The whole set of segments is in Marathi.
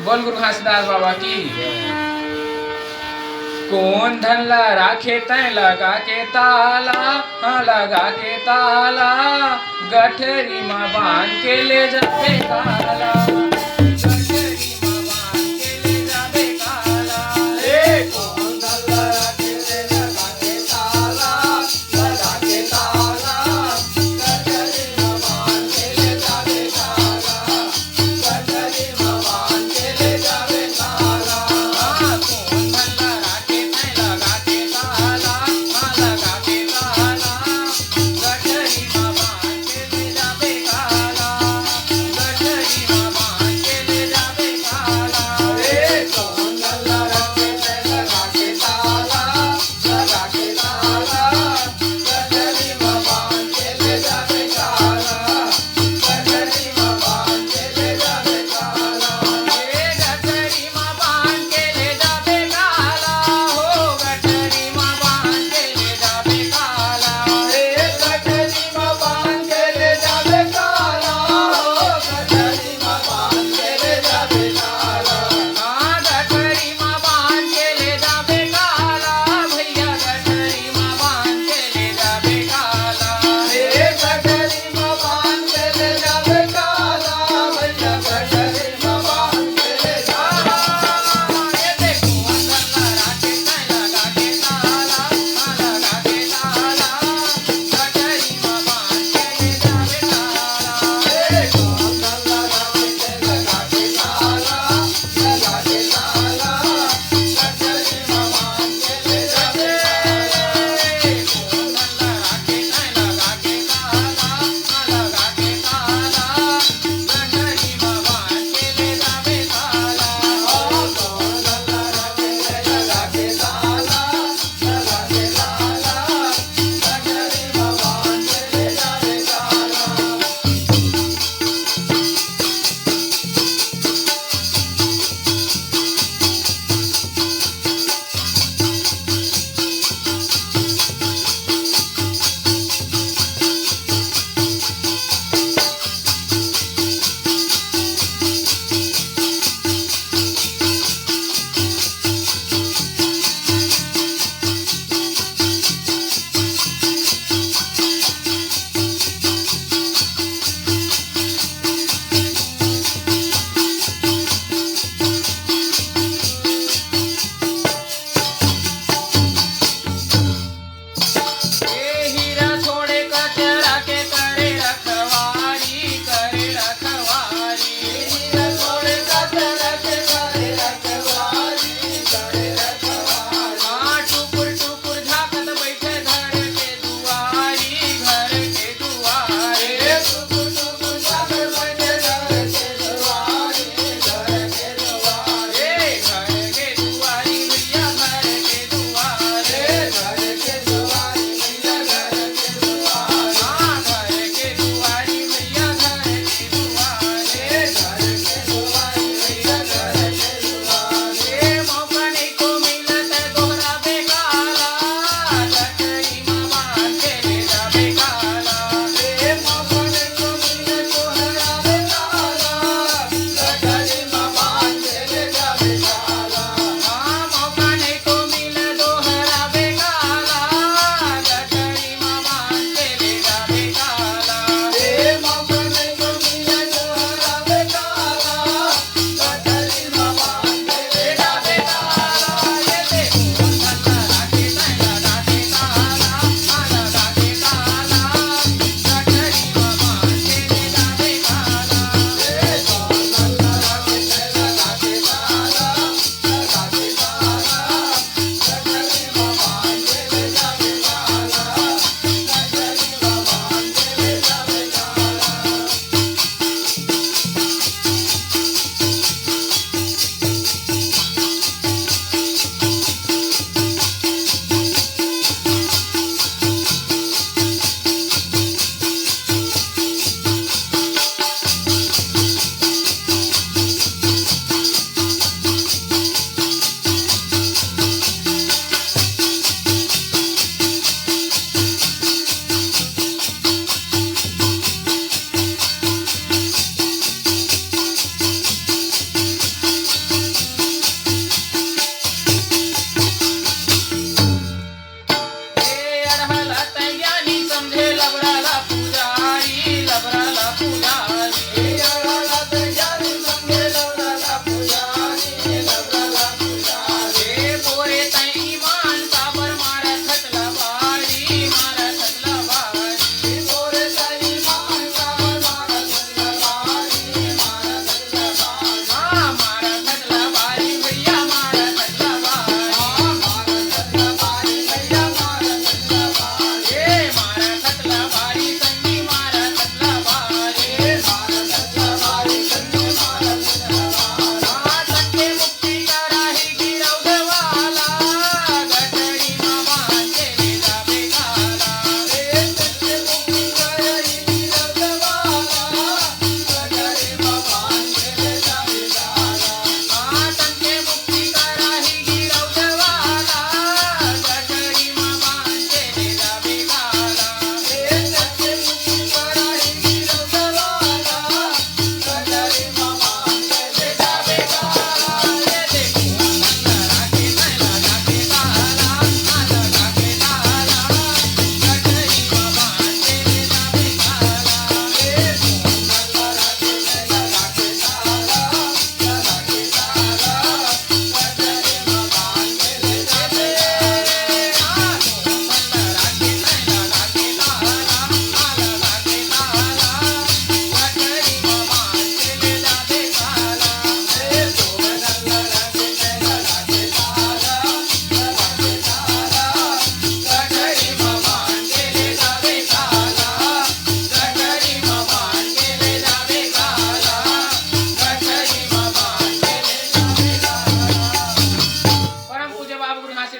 बोल गुरु घासदास बाबा की। कौन धनला राखे तय लगा के ताला, हाँ लगा के ताला, गठरी में बांध के ले जाबे काला, गठरी में बांध के ले जाबे काला। ए कौन धनला राखे तय लगा के ताला, लगा के ताला, गठरी में बांध के ले जाबे काला, गठरी में बांध के ले जाबे काला। हाँ, कौन धनला राखे तय लगा के ताला, हाँ लगा के ताला, गठरी में बांध के ले जाबे काला, गठरी में बांध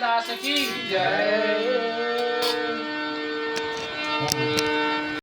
तुलसीदास की जय।